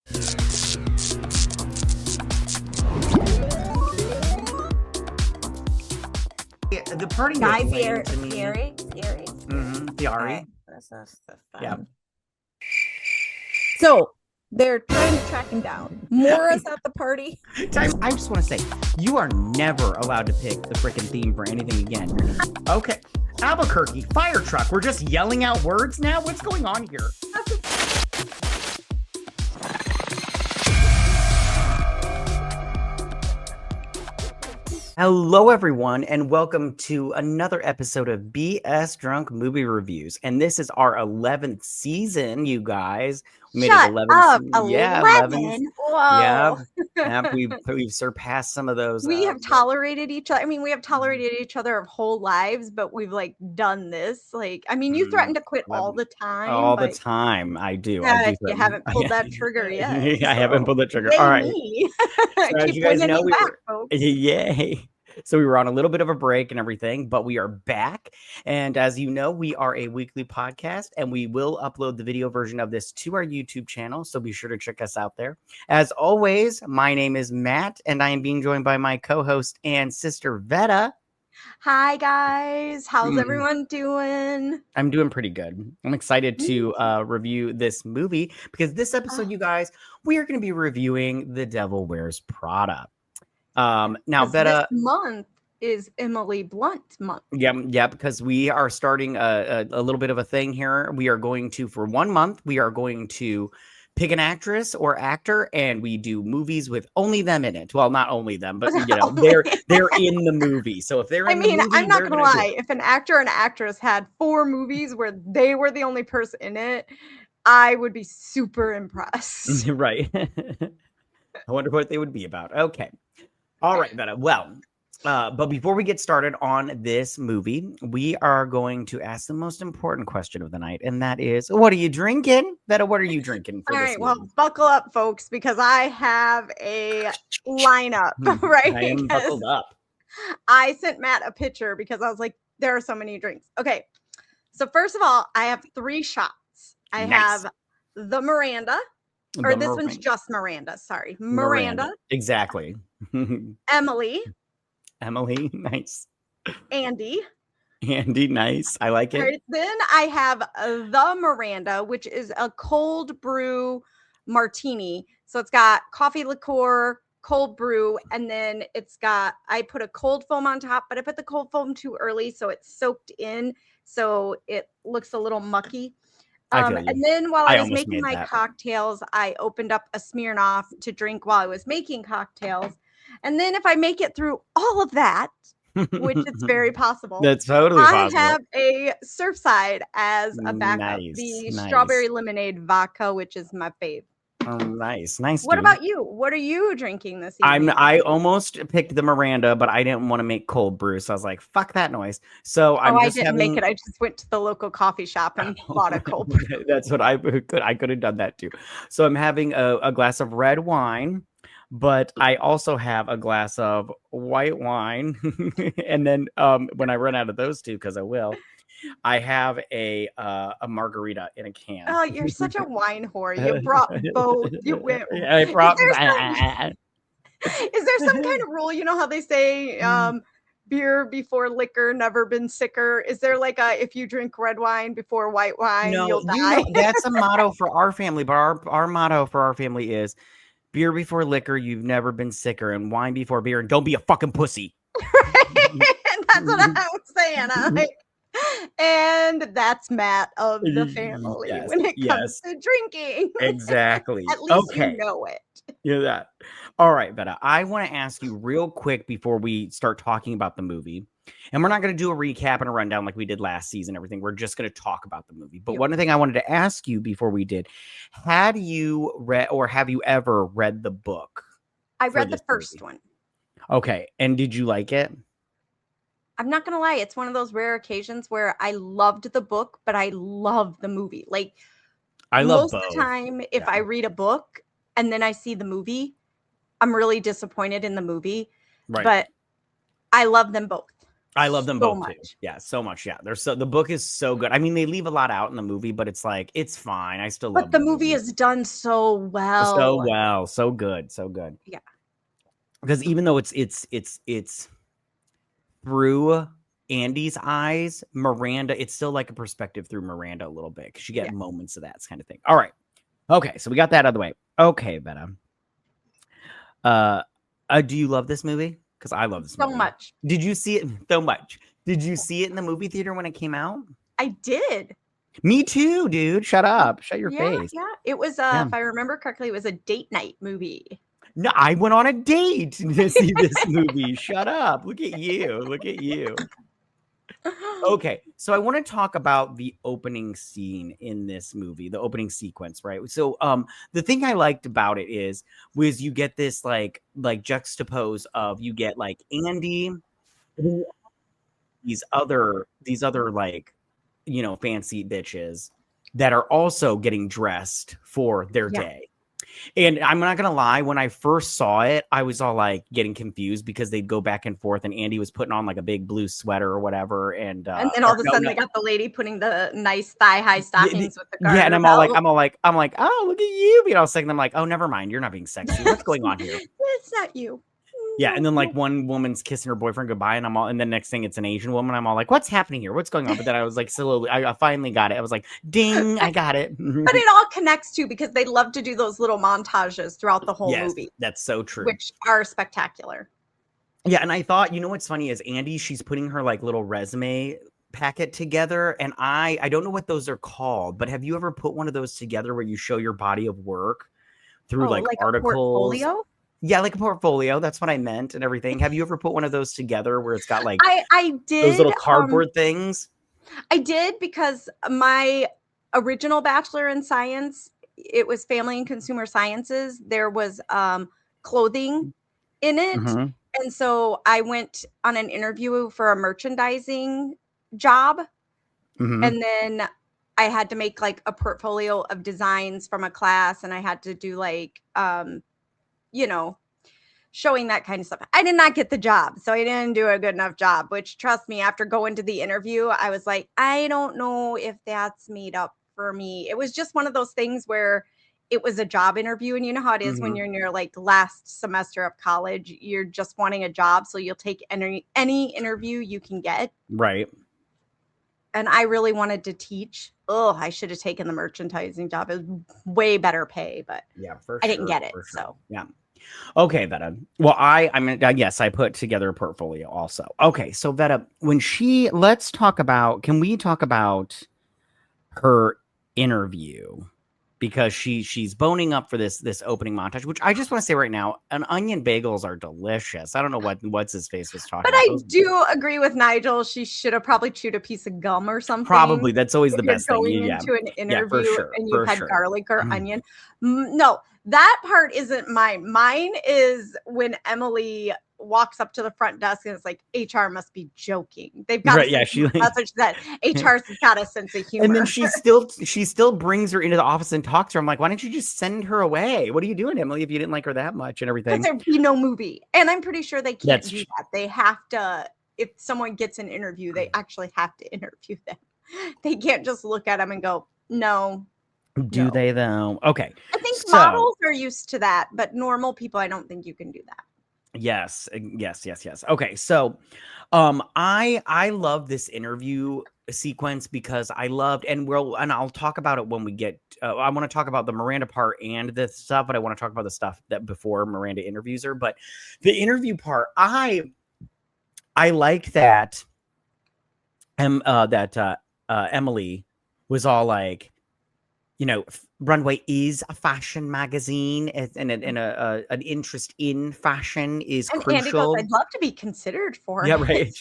The party Guy was lame to me. Fieri. Fieri. This is the fun. Yeah. So they're trying to track him down. Mora's at the party. I just want to say, you are never allowed to pick the freaking theme for anything again. Okay. Albuquerque, fire truck. We're just yelling out words now? What's going on here? Hello, everyone, and welcome to another episode of BS Drunk Movie Reviews. And this is our 11th season, you guys. We made Shut it 11. up. Yeah, 11. Whoa. Yeah, we've surpassed some of those. We have tolerated each other. I mean, we have tolerated each other our whole lives, but we've like done this. Like, I mean, you threaten to quit all the time. All the time. I do. Yeah, you haven't pulled that trigger yet. I haven't pulled the trigger. All right. So as you guys know, yay. So we were on a little bit of a break and everything, but we are back. And as you know, we are a weekly podcast, and we will upload the video version of this to our YouTube channel. So be sure to check us out there. As always, my name is Matt, and I am being joined by my co-host and sister, Vetta. Hi, guys. How's everyone doing? I'm doing pretty good. I'm excited to review this movie because this episode, you guys, we are going to be reviewing The Devil Wears Prada. Now, Vetta, this month is Emily Blunt month. Yeah, because we are starting a little bit of a thing here. We are going to, for 1 month, we are going to pick an actress or actor, and we do movies with only them in it. Well, not only them, but you know, they're in the movie. So if they're in the movie, I'm not gonna lie. If an actor and actress had 4 movies where they were the only person in it, I would be super impressed. Right. I wonder what they would be about. Okay. All right, Vetta. Well, but before we get started on this movie, we are going to ask the most important question of the night, and that is, what are you drinking? Vetta, what are you drinking for All this right, movie? well, buckle up, folks, because I have a lineup, right? I am buckled up. I sent Matt a picture because I was like, there are so many drinks. Okay, so first of all, I have 3 shots. I have the Miranda. Or this one's just Miranda. Sorry. Miranda. Exactly. Emily. Nice. Andy, nice. I like it. Right, then I have the Miranda, which is a cold brew martini. So it's got coffee liqueur, cold brew, and then I put a cold foam on top, but I put the cold foam too early, so it's soaked in. So it looks a little mucky. And then while I was making my cocktails, I opened up a Smirnoff to drink while I was making cocktails. And then if I make it through all of that, which is very possible, that's totally possible. I have a Surfside as a backup. The strawberry lemonade vodka, which is my fave. Oh, nice. What about you? What are you drinking this evening? I almost picked the Miranda, but I didn't want to make cold brew, so I was like, "Fuck that noise." So I didn't make it. I just went to the local coffee shop and bought a cold brew. That's what I could have done that too. So I'm having a glass of red wine, but I also have a glass of white wine, and then when I run out of those two, because I will. I have a margarita in a can. Oh, you're such a wine whore. You brought both. You went. I brought. Is there some kind of rule? You know how they say beer before liquor, never been sicker? Is there like if you drink red wine before white wine, you'll die? That's a motto for our family, but our motto for our family is beer before liquor, you've never been sicker, and wine before beer, and don't be a fucking pussy. Right? That's what I was saying. I'm like, and that's Matt of the family when it comes to drinking. Exactly. At least you know it. You're that. All right, Vetta, I want to ask you real quick before we start talking about the movie. And we're not going to do a recap and a rundown like we did last season, everything. We're just going to talk about the movie. But one thing I wanted to ask you before we did, had you read or have you ever read the book? I read the first one. Okay. And did you like it? I'm not going to lie. It's one of those rare occasions where I loved the book, but I love the movie. Like, I love most both. of the time, if I read a book and then I see the movie, I'm really disappointed in the movie. Right. But I love them both. I love them both too. Yeah, so much. Yeah, the book is so good. I mean, they leave a lot out in the movie, but it's like it's fine. I still love. But the movie is done so well. So good, so good. Yeah, because even though it's through Andy's eyes, Miranda, it's still like a perspective through Miranda a little bit because you get moments of that kind of thing. All right, okay, so we got that out of the way. Okay, Vetta. Do you love this movie? Because I love this movie so much. Did you see it so much? Did you see it in the movie theater when it came out? I did. Me too, dude. Shut up. Shut your face. Yeah. It was if I remember correctly, it was a date night movie. No, I went on a date to see this movie. Shut up. Look at you. Look at you. Okay, so I want to talk about the opening scene in this movie, the opening sequence, right? So the thing I liked about it was you get this like juxtapose of you get like Andy, these other like, you know, fancy bitches that are also getting dressed for their day. And I'm not going to lie, when I first saw it, I was all like getting confused because they'd go back and forth and Andy was putting on like a big blue sweater or whatever. And then all of a sudden they got the lady putting the nice thigh-high stockings with the garter. Yeah, and I'm like, oh, look at you being all sick. And I'm like, oh, never mind. You're not being sexy. What's going on here? It's not you. Yeah, and then like one woman's kissing her boyfriend goodbye, and then next thing it's an Asian woman. I'm all like, "What's happening here? What's going on?" But then I was like, slowly, I finally got it. I was like, "Ding, I got it." But it all connects too because they love to do those little montages throughout the whole movie. That's so true. Which are spectacular. Yeah, and I thought, you know what's funny is Andy, she's putting her like little resume packet together, and I don't know what those are called, but have you ever put one of those together where you show your body of work through like articles? A portfolio? Yeah, like a portfolio. That's what I meant and everything. Have you ever put one of those together where it's got like I did those little cardboard things? I did because my original bachelor in science, it was family and consumer sciences. There was clothing in it. Mm-hmm. And so I went on an interview for a merchandising job. Mm-hmm. And then I had to make like a portfolio of designs from a class and I had to do like you know, showing that kind of stuff. I did not get the job, so I didn't do a good enough job, which trust me, after going to the interview, I was like, I don't know if that's made up for me. It was just one of those things where it was a job interview. And you know how it is when you're in your like last semester of college, you're just wanting a job. So you'll take any interview you can get. Right. And I really wanted to teach. Oh, I should have taken the merchandising job. It was way better pay, but I didn't get it. So yeah. Okay, Vetta. Well, I mean, yes, I put together a portfolio also. Okay, so Vetta, can we talk about her interview? Because she's boning up for this opening montage, which I just want to say right now, onion bagels are delicious. I don't know what's his face was talking about. But I do agree with Nigel. She should have probably chewed a piece of gum or something. Probably. That's always the best thing. Going into an interview and you had garlic or onion. No, that part isn't mine. Mine is when Emily walks up to the front desk and it's like, HR must be joking. They've got that's what she said. HR's got a sense of humor. And then she still brings her into the office and talks to her. I'm like, why don't you just send her away? What are you doing, Emily, if you didn't like her that much and everything? Because there'd be no movie. And I'm pretty sure they can't do that. They have to, if someone gets an interview, they actually have to interview them. They can't just look at them and go, no. Do they though? Okay. I think models are used to that, but normal people, I don't think you can do that. Yes. Okay, so I love this interview sequence because I loved, and I'll talk about it when we get. I want to talk about the Miranda part and the stuff, but I want to talk about the stuff that before Miranda interviews her. But the interview part, I liked that. Emily was all like, you know, Runway is a fashion magazine, and an interest in fashion is crucial. Andy goes, I'd love to be considered for it. Yeah, right.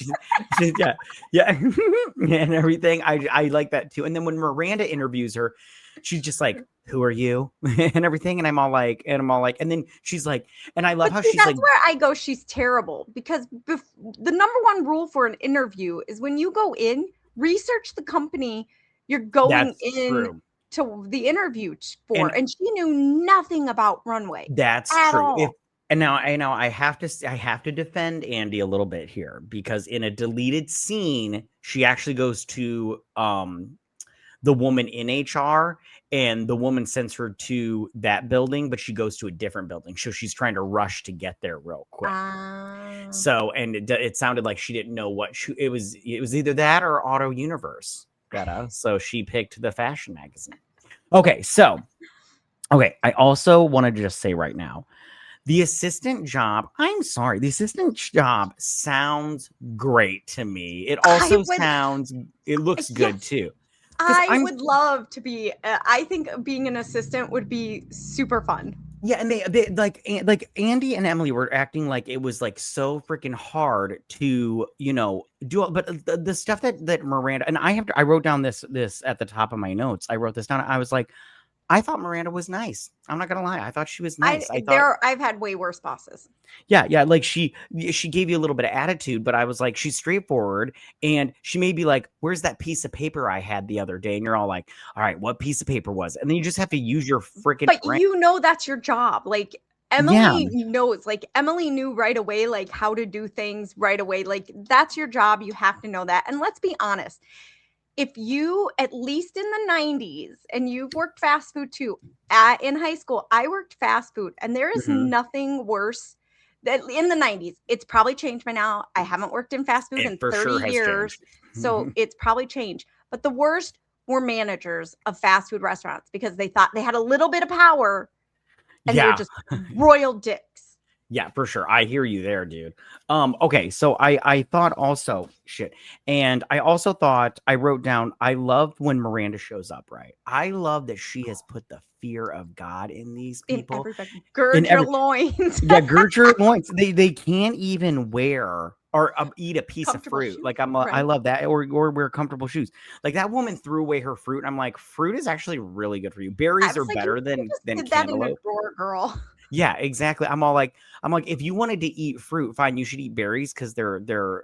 yeah, and everything. I like that too. And then when Miranda interviews her, she's just like, "Who are you?" and everything. And I'm all like, and then she's like, and I love how she's like. That's where I go. She's terrible because the number one rule for an interview is when you go in, research the company you're going in. True. To the interview for, and she knew nothing about Runway. That's true. And now I have to defend Andy a little bit here, because in a deleted scene, she actually goes to the woman in HR, and the woman sends her to that building, but she goes to a different building. So she's trying to rush to get there real quick. So, and it sounded like she didn't know what it was. It was either that or Auto Universe. So she picked the fashion magazine. Okay, I also want to just say right now, the assistant job, I'm sorry, the assistant job sounds great to me. It also it looks good too. I would love to be, I think being an assistant would be super fun. Yeah, and they like Andy and Emily were acting like it was like so freaking hard to, do, but the stuff that Miranda, and I wrote down this at the top of my notes. I wrote this down. I was like, I thought Miranda was nice. I'm not gonna lie. I thought she was nice. I've had way worse bosses. Yeah. Like she gave you a little bit of attitude, but I was like, she's straightforward, and she may be like, "Where's that piece of paper I had the other day?" And you're all like, "All right, what piece of paper was it?" And then you just have to use your freaking. But that's your job. Like Emily knows. Like Emily knew right away, like how to do things right away. Like that's your job. You have to know that. And let's be honest. If you, at least in the 90s, and you've worked fast food too, in high school, I worked fast food, and there is nothing worse than in the 90s. It's probably changed by now. I haven't worked in fast food in 30 years, so it's probably changed. But the worst were managers of fast food restaurants, because they thought they had a little bit of power, and they were just royal dicks. Yeah, for sure. I hear you there, dude. Okay, so I thought also and I also thought, I wrote down, I love when Miranda shows up, right? I love that she has put the fear of God in these people. In everybody. Gird your loins. Yeah, gird your loins. They can't even wear or eat a piece of fruit. Shoes. Like I love that, or wear comfortable shoes. Like that woman threw away her fruit. I'm like, fruit is actually really good for you. Berries are better than cantaloupe. That in the drawer, girl. Yeah, exactly. I'm like, if you wanted to eat fruit, fine, you should eat berries, because they're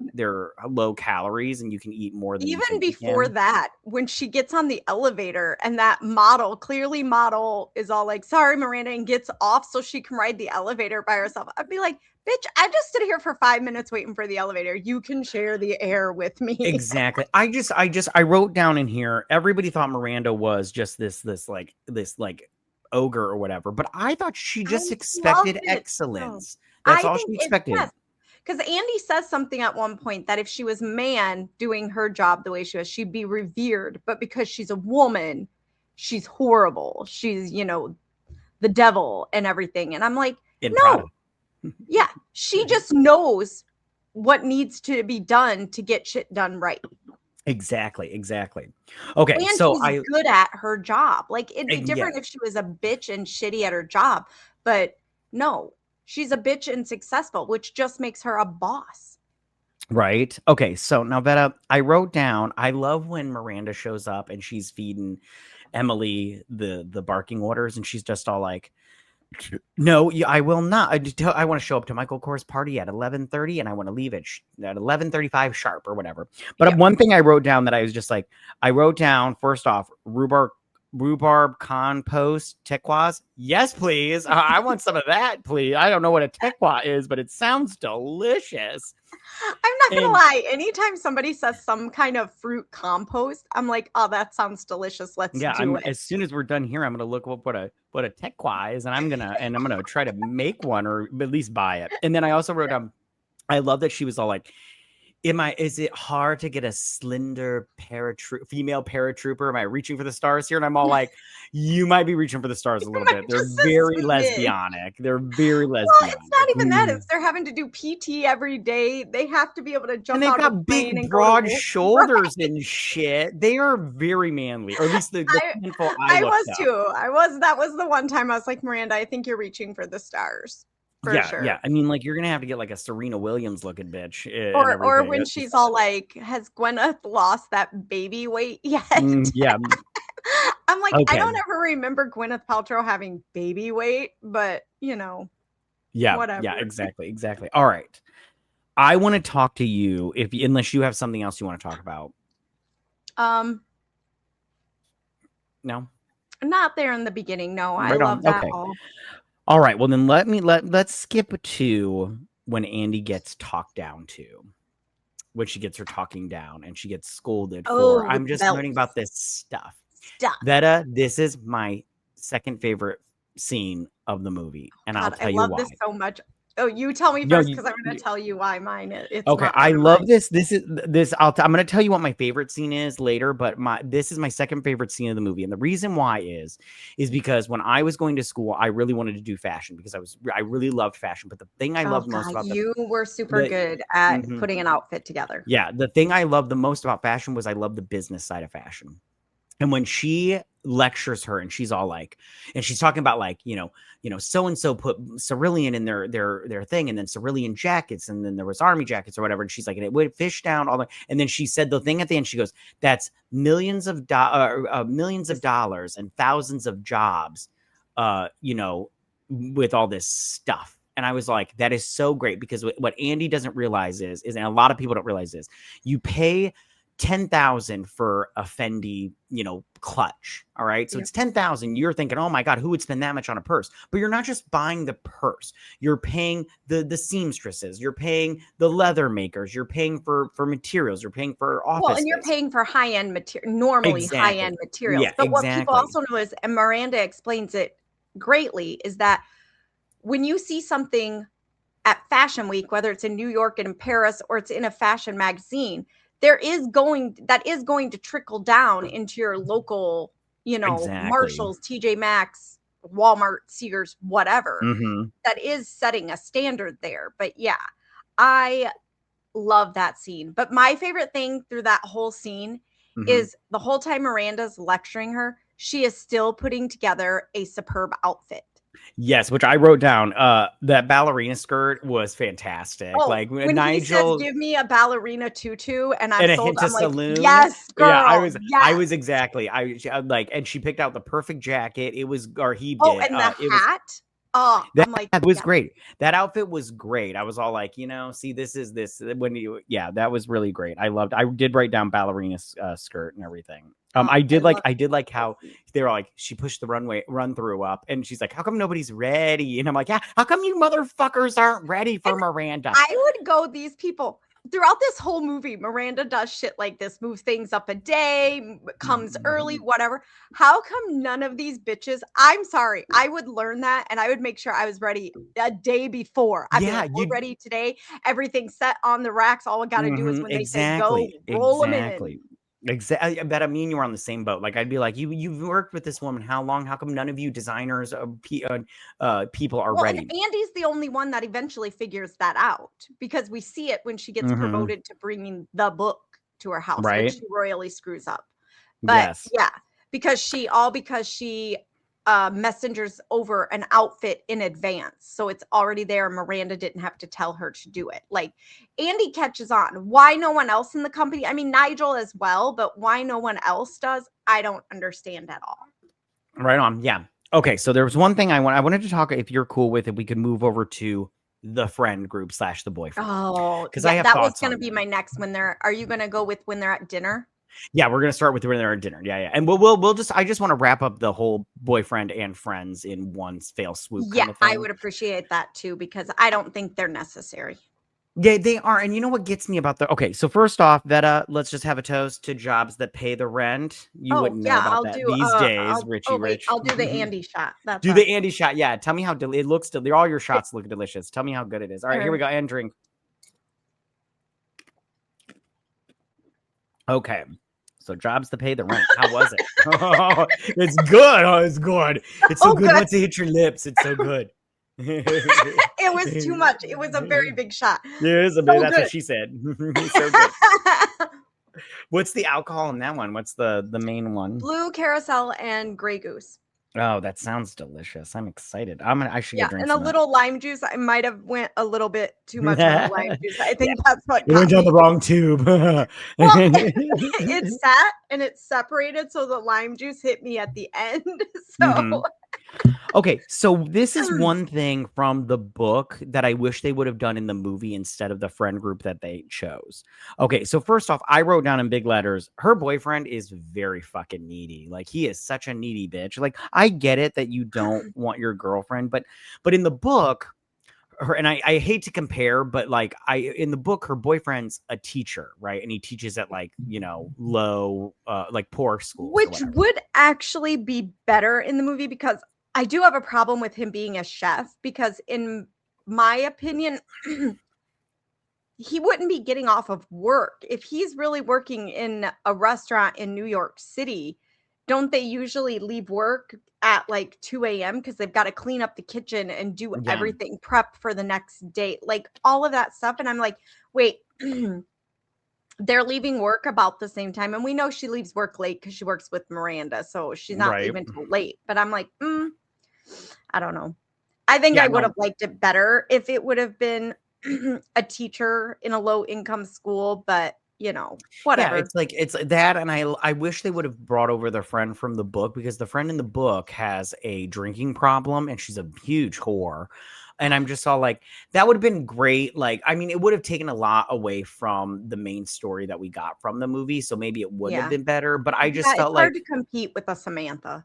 low calories and you can eat more than even before that. When she gets on the elevator and that model is all like, "Sorry, Miranda," and gets off so she can ride the elevator by herself. I'd be like, "Bitch, I just stood here for 5 minutes waiting for the elevator. You can share the air with me." Exactly. I wrote down in here, everybody thought Miranda was just this ogre or whatever, but I thought she just expected excellence. That's all she expected. Because Andy says something at one point that if she was a man doing her job the way she was, she'd be revered, but because she's a woman, she's horrible. She's, the devil and everything. And I'm like, no. Yeah, she just knows what needs to be done to get shit done right. Exactly. Okay, and so she's good at her job. Like, it'd be different if she was a bitch and shitty at her job, but no, she's a bitch and successful, which just makes her a boss. Right. Okay, so now Vetta, I wrote down, I love when Miranda shows up and she's feeding Emily the barking orders, and she's just all like, "No, I will not. I want to show up to Michael Kors party at 11:30, and I want to leave it at 11:35 sharp," or whatever. But one thing I wrote down that I was just like, I wrote down, first off, rhubarb compost tequas. Yes, please. I want some of that, please. I don't know what a tequa is, but it sounds delicious. I'm not gonna lie. Anytime somebody says some kind of fruit compost, I'm like, "Oh, that sounds delicious. Let's do it." As soon as we're done here, I'm gonna look up what a tequa is, and I'm gonna try to make one, or at least buy it. And then I also wrote down, I love that she was all like, is it hard to get a slender female paratrooper? Am I reaching for the stars here? And I'm all like, you might be reaching for the stars a little bit. They're very lesbianic. They're very lesbianic. Well, it's not even that. It's they're having to do PT every day. They have to be able to jump out of a plane. And they've got big, broad shoulders and shit. They are very manly, or at least the handful I was too. That was the one time I was like, "Miranda, I think you're reaching for the stars." Sure. Yeah. I mean, like, you're gonna have to get like a Serena Williams looking bitch, or when she's all like, "Has Gwyneth lost that baby weight yet?" Yeah. I'm like, okay. I don't ever remember Gwyneth Paltrow having baby weight, but yeah, whatever. Yeah, exactly. All right, I want to talk to you unless you have something else you want to talk about. No, not there in the beginning. No, I love that all. All right. Well, then let's skip to when Andy gets talked down to. When she gets her talking down and she gets scolded for, I'm just learning about this stuff. Vetta, this is my second favorite scene of the movie, and I'll tell you why. I love this so much. Oh, you tell me first because I'm going to tell you why mine is. Okay, I love this. I'm going to tell you what my favorite scene is later, but this is my second favorite scene of the movie, and the reason why is because when I was going to school, I really wanted to do fashion because I really loved fashion. But the thing I loved most about you were super good at putting an outfit together. Yeah, the thing I loved the most about fashion was I loved the business side of fashion. And when she lectures her and she's all like, and she's talking about like, so-and-so put Cerulean in their thing, and then Cerulean jackets, and then there was army jackets or whatever. And she's like, and it would fish down all the, and then she said the thing at the end, she goes, that's millions of dollars and thousands of jobs, with all this stuff. And I was like, that is so great, because what Andy doesn't realize is, and a lot of people don't realize is, you pay $10,000 for a Fendi, clutch. All right. So it's $10,000. You're thinking, oh my God, who would spend that much on a purse? But you're not just buying the purse. You're paying the seamstresses. You're paying the leather makers. You're paying for materials. You're paying for office. Well, and you're paying for high-end material, normally high-end materials. Yeah, but what people also know is, and Miranda explains it greatly, is that when you see something at Fashion Week, whether it's in New York and in Paris or it's in a fashion magazine, that is going to trickle down into your local, Marshalls, TJ Maxx, Walmart, Sears, whatever. That is setting a standard there. But yeah, I love that scene. But my favorite thing through that whole scene is the whole time Miranda's lecturing her, she is still putting together a superb outfit. Yes, which I wrote down. That ballerina skirt was fantastic. Like when Nigel, he says, "Give me a ballerina tutu," and I'm sold. I'm like, saloon. "Yes, girl." Yeah, I was exactly. And she picked out the perfect jacket. It was, or he did. Oh, and the hat. That was great. That outfit was great. I was all like, see, this that was really great. I did write down ballerina skirt and everything. I did like how they were like, she pushed the run through up, and she's like, how come nobody's ready? And I'm like, yeah, how come you motherfuckers aren't ready for Miranda? I would go, these people. Throughout this whole movie, Miranda does shit like this, moves things up a day, comes early, whatever. How come none of these bitches, I'm sorry, I would learn that, and I would make sure I was ready a day before. We're ready today. Everything's set on the racks. All I got to do is when they say go, roll them in. Exactly. That I mean, you were on the same boat. Like, I'd be like, you've worked with this woman how long? How come none of you designers, people are ready? And Andy's the only one that eventually figures that out, because we see it when she gets promoted to bringing the book to her house, which she royally screws up. But yeah, because she messengers over an outfit in advance, so it's already there. Miranda didn't have to tell her to do it. Like, Andy catches on. Why no one else in the company? I mean, Nigel as well, but why no one else does, I don't understand at all. Right on. Yeah. Okay. So there was one thing I wanted to talk, if you're cool with it, we could move over to the friend group / the boyfriend. Oh, because I have that was going to be my next. Are you going to go with when they're at dinner? Yeah, we're gonna start with when they're at dinner. Yeah, and we'll just, I just want to wrap up the whole boyfriend and friends in one fail swoop. Yeah, kind of thing. I would appreciate that too, because I don't think they're necessary. Yeah, they are. And you know what gets me about okay, so first off, Vetta, let's just have a toast to jobs that pay the rent. You wouldn't know about that these days, Richie Rich. I'll do the Andy shot. The Andy shot. Yeah, tell me how it looks. All your shots look delicious. Tell me how good it is. All right, here we go. And drink. Okay. So jobs to pay the rent. How was it? Oh, it's good. Oh, it's good. It's so good once it hits your lips. It's so good. It was too much. It was a very big shot. Yeah, that's what she said. So good. What's the alcohol in that one? What's the main one? Blue Carousel and Grey Goose. Oh, that sounds delicious. I'm excited. I should get drinks. And a little lime juice. I might have went a little bit too much on the lime juice. I think that's what you went down the wrong tube. It sat and it's separated, so the lime juice hit me at the end. So Okay, so this is one thing from the book that I wish they would have done in the movie instead of the friend group that they chose. Okay, so first off, I wrote down in big letters, her boyfriend is very fucking needy. Like, he is such a needy bitch. Like, I get it that you don't want your girlfriend, but in the book, her, and I hate to compare, but like in the book, her boyfriend's a teacher, right? And he teaches at like, you know, low, like poor schools, which would actually be better in the movie, because I do have a problem with him being a chef, because in my opinion, he wouldn't be getting off of work. If he's really working in a restaurant in New York City, don't they usually leave work at like 2 a.m. because they've got to clean up the kitchen and do everything, prep for the next day, like all of that stuff. And I'm like, wait, they're leaving work about the same time. And we know she leaves work late because she works with Miranda. So she's not leaving till late. But I'm like, I don't know. I think I would have liked it better if it would have been a teacher in a low income school, but you know, whatever. Yeah, it's that, and I wish they would have brought over the friend from the book, because the friend in the book has a drinking problem and she's a huge whore. And I'm just all like, that would have been great. Like, I mean, it would have taken a lot away from the main story that we got from the movie, so maybe it would have been better. But I just felt it's hard to compete with a Samantha.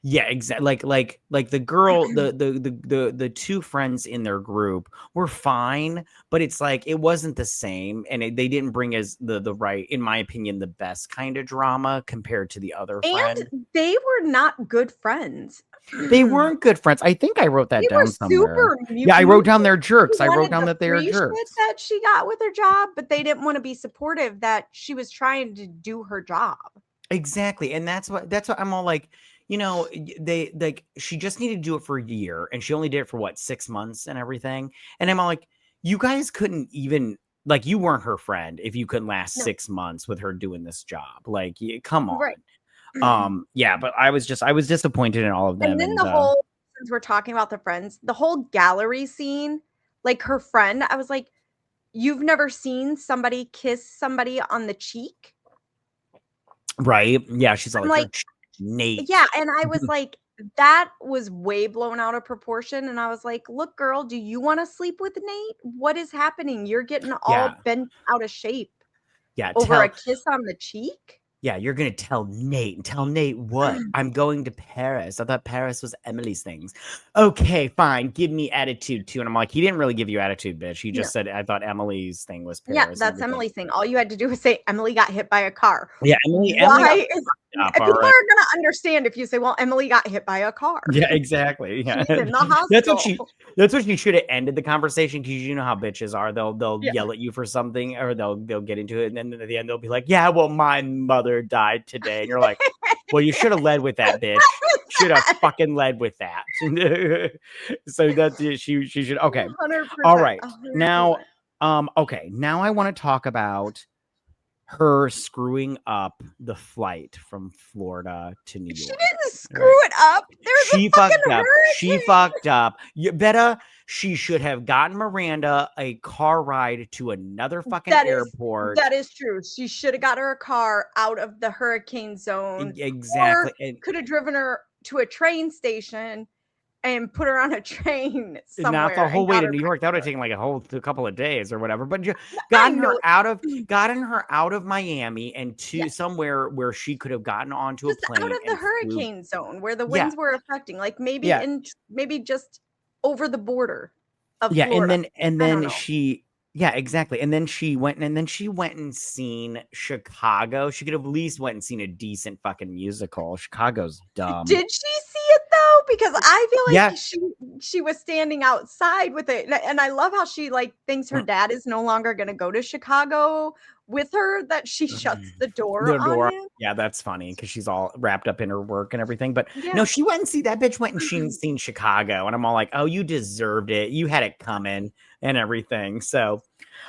Yeah, exactly. Like the girl, the two friends in their group were fine, but it's like it wasn't the same, and they didn't bring as the right, in my opinion, the best kind of drama compared to the other friend. And they were not good friends. They weren't good friends. I think I wrote that down somewhere. Yeah, I wrote down they're jerks. I wrote down that they are jerks. That she got with her job, but they didn't want to be supportive that she was trying to do her job. Exactly, and that's what I'm all like. You know, they like, she just needed to do it for a year, and she only did it for what, 6 months and everything. And I'm all like, you guys couldn't even, like, you weren't her friend if you couldn't last 6 months with her doing this job. Like, come on. Right. Yeah, but I was disappointed in all of them. And then the whole, since we're talking about the friends, the whole gallery scene, like her friend, I was like, you've never seen somebody kiss somebody on the cheek? Right. Yeah, she's all like, Nate. Yeah, and I was like, that was way blown out of proportion. And I was like, look, girl, do you want to sleep with Nate? What is happening? You're getting all bent out of shape. Yeah, over a kiss on the cheek. Yeah, you're gonna tell Nate. And tell Nate what? I'm going to Paris. I thought Paris was Emily's things. Okay, fine. Give me attitude too. And I'm like, he didn't really give you attitude, bitch. He just said, I thought Emily's thing was Paris. Yeah, that's Emily's thing. All you had to do was say Emily got hit by a car. Yeah, Emily. People are gonna understand if you say, well, Emily got hit by a car. Yeah, exactly. Yeah. She's in the hospital. That's what she should have ended the conversation, because you know how bitches are. They'll yell at you for something, or they'll get into it, and then at the end they'll be like, yeah, well, my mother died today. And you're like, well, you should have led with that, bitch. Should have fucking led with that. So that's she should. Okay. 100%, all right. 100%. Now, okay. Now I want to talk about her screwing up the flight from Florida to New York. She didn't screw it up. She fucked up. She fucked up. Vetta, she should have gotten Miranda a car ride to another fucking airport. That is true. She should have got her a car out of the hurricane zone. Exactly. And could have driven her to a train station and put her on a train somewhere. Not the whole way to New York. That would have taken like a couple of days or whatever. But gotten her out of Miami and to somewhere where she could have gotten onto a plane. Out of the hurricane zone where the winds were affecting. Like maybe just over the border of Florida. and then she. Yeah, exactly. And then she went and seen Chicago. She could have at least went and seen a decent fucking musical. Chicago's dumb. Did she see it though? Because I feel like she was standing outside with it. And I love how she like thinks her dad is no longer going to go to Chicago with her, that she shuts the door on him. Yeah, that's funny because she's all wrapped up in her work and everything. But no, she went and see that bitch went and seen Chicago. And I'm all like, oh, you deserved it. You had it coming and everything. So,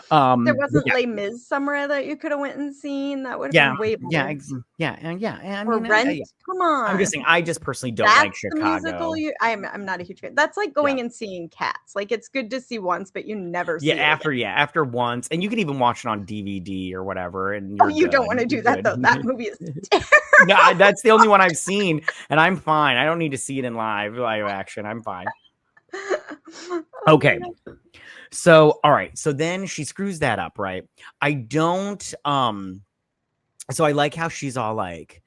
There wasn't Les Mis somewhere that you could have went and seen. That would have been way better. I or mean, Rent. Come on. I'm just saying. I just personally don't like Chicago. I'm not a huge fan. That's like going and seeing Cats. Like it's good to see once, but you never see it after once, and you can even watch it on DVD or whatever. And you don't want to do that though. That movie is terrible. No, that's the only one I've seen, and I'm fine. I don't need to see it in live action. I'm fine. Okay. So, all right. So then she screws that up, right? I don't, so I like how she's all like,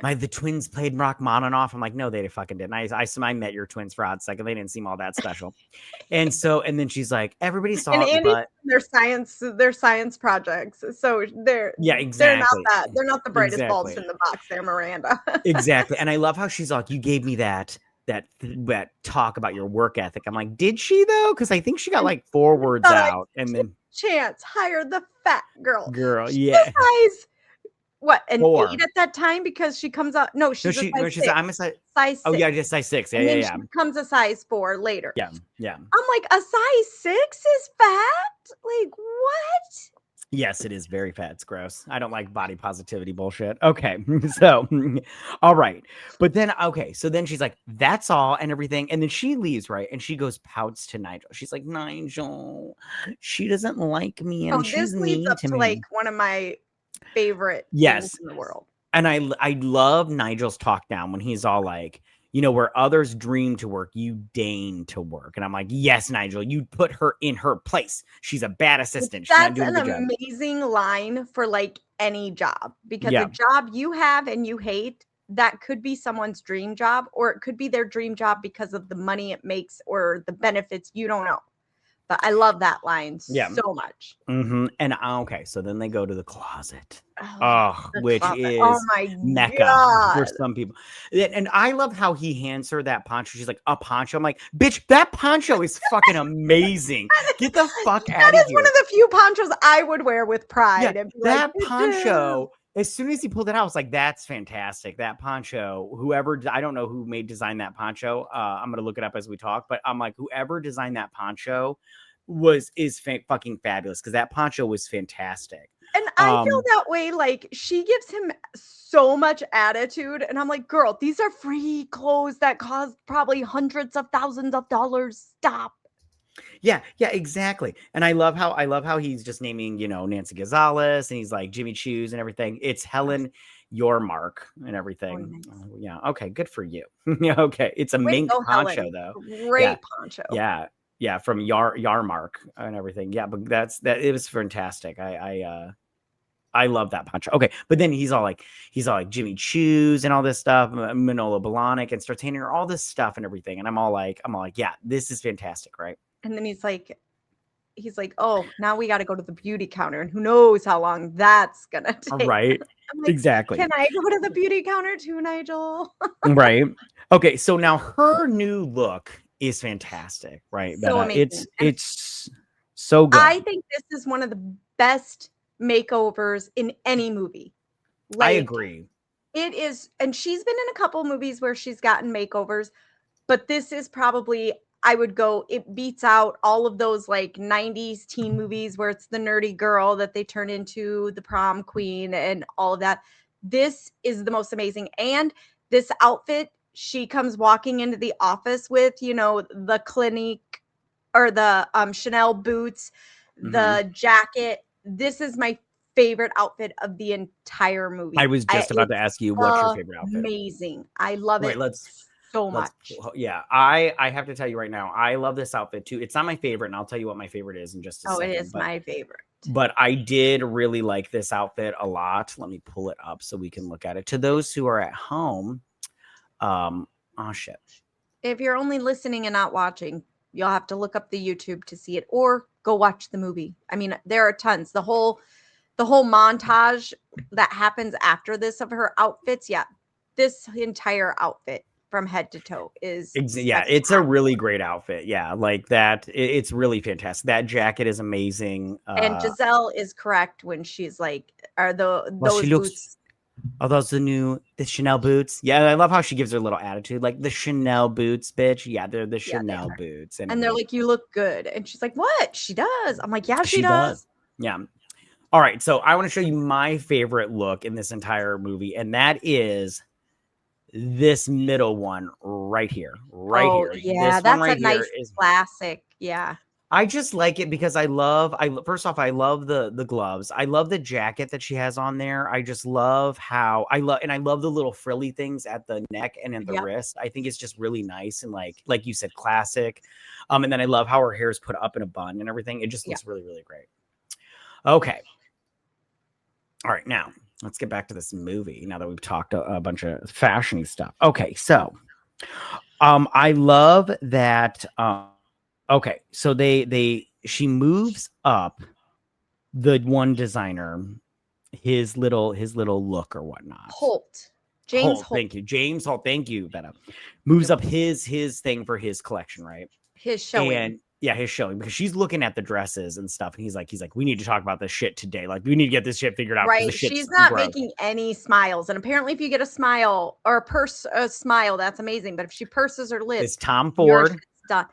the twins played Rachmaninoff. I'm like, no, they fucking didn't. I met your twins for a hot second. They didn't seem all that special. And then she's like, everybody saw and it, Andy, but their science projects. So they're They're not the brightest bulbs in the box there, Miranda. Exactly. And I love how she's like, you gave me that talk about your work ethic. I'm like, did she though? Because I think she got like 4 words out, and then Chance hire the fat girl. Yeah. Size, what, an 4. 8 at that time, because she comes out. No, she's a size 6. I'm a size 6. Oh yeah, just size 6. Yeah. She becomes a size 4 later. Yeah. I'm like, a size 6 is fat? Like what? Yes, it is very fat. It's gross. I don't like body positivity bullshit. Okay. So, all right. But then, okay. So then she's like, that's all and everything. And then she leaves, right? And she goes pouts to Nigel. She's like, Nigel, she doesn't like me. And she's mean to me. Like one of my favorite things in the world. And I love Nigel's talk down when he's all like, where others dream to work, you deign to work. And I'm like, yes, Nigel, you put her in her place. She's a bad assistant. She's not doing the job. That's an amazing line for like any job, because a job you have and you hate, that could be someone's dream job, or it could be their dream job because of the money it makes or the benefits. You don't know. But I love that line so much. Mm-hmm. And okay, so then they go to the closet. Which is Mecca for some people. And I love how he hands her that poncho. She's like, a poncho? I'm like, bitch, that poncho is fucking amazing. Get the fuck out of here. That is one of the few ponchos I would wear with pride. Yeah, that poncho, as soon as he pulled it out, I was like, that's fantastic. That poncho, I don't know who designed that poncho. I'm going to look it up as we talk, but I'm like, whoever designed that poncho is fucking fabulous, because that poncho was fantastic. And I feel that way. Like, she gives him so much attitude, and I'm like, girl, these are free clothes that cost probably hundreds of thousands of dollars. Stop. Yeah, exactly. And I love how he's just naming, Nancy Gonzalez, and he's like Jimmy Choos and everything. It's Helen Yormark and everything. Oh, nice. Yeah. Okay. Good for you. Okay. It's a mink poncho though. Great poncho. Yeah. From Yarmark and everything. Yeah. But it was fantastic. I love that poncho. Okay. But then he's all like Jimmy Choos and all this stuff, Manolo Blahnik, and starts handing her all this stuff and everything. And I'm all like, yeah, this is fantastic. Right. And then he's like, oh, now we got to go to the beauty counter, and who knows how long that's going to take. Right. Like, exactly. Can I go to the beauty counter too, Nigel? Right. Okay. So now her new look is fantastic. Right. So amazing. It's so good. I think this is one of the best makeovers in any movie. I agree. It is. And she's been in a couple movies where she's gotten makeovers, but this is probably, I would go, it beats out all of those like 90s teen movies where it's the nerdy girl that they turn into the prom queen and all of that. This is the most amazing. And this outfit, she comes walking into the office with, the Clinique or the Chanel boots, the jacket. This is my favorite outfit of the entire movie. I was just about to ask you, what's your favorite outfit? Amazing. I love it. So much. Yeah, I have to tell you right now, I love this outfit too. It's not my favorite, and I'll tell you what my favorite is in just a second. It is my favorite. But I did really like this outfit a lot. Let me pull it up so we can look at it. To those who are at home, shit. If you're only listening and not watching, you'll have to look up the YouTube to see it, or go watch the movie. I mean, there are tons. The whole montage that happens after this of her outfits. Yeah, this entire outfit from head to toe is it's a really great outfit. Yeah, like that. It's really fantastic. That jacket is amazing. And Giselle is correct when she's like, "Are those boots?" Oh, those the Chanel boots. Yeah, I love how she gives her little attitude, like the Chanel boots, bitch. Yeah, they're the Chanel boots, and they're like, "You look good," and she's like, "What?" She does. I'm like, "Yeah, she does." Yeah. All right, so I want to show you my favorite look in this entire movie, and that is this middle one right here, right Oh here. yeah, This one that's a right here nice is. classic. Yeah. I just like it because first off, I love the gloves. I love the jacket that she has on there. I just love how I love the little frilly things at the neck and at the Yep. wrist. I think it's just really nice and like you said, classic. And then I love how her hair is put up in a bun and everything. It just looks really, really great. Okay. All right, now let's get back to this movie. Now that we've talked a bunch of fashiony stuff. Okay, so I love that. Okay, so she moves up the one designer, his little look or whatnot. James Holt. Thank you, James Holt. Thank you, Vetta. Moves up his thing for his collection, right? His showing. And yeah, his showing, because she's looking at the dresses and stuff, and he's like, we need to talk about this shit today. Like, we need to get this shit figured out. Right. She's not making any smiles, and apparently, if you get a smile or a smile, that's amazing. But if she purses her lips, it's Tom Ford. Done.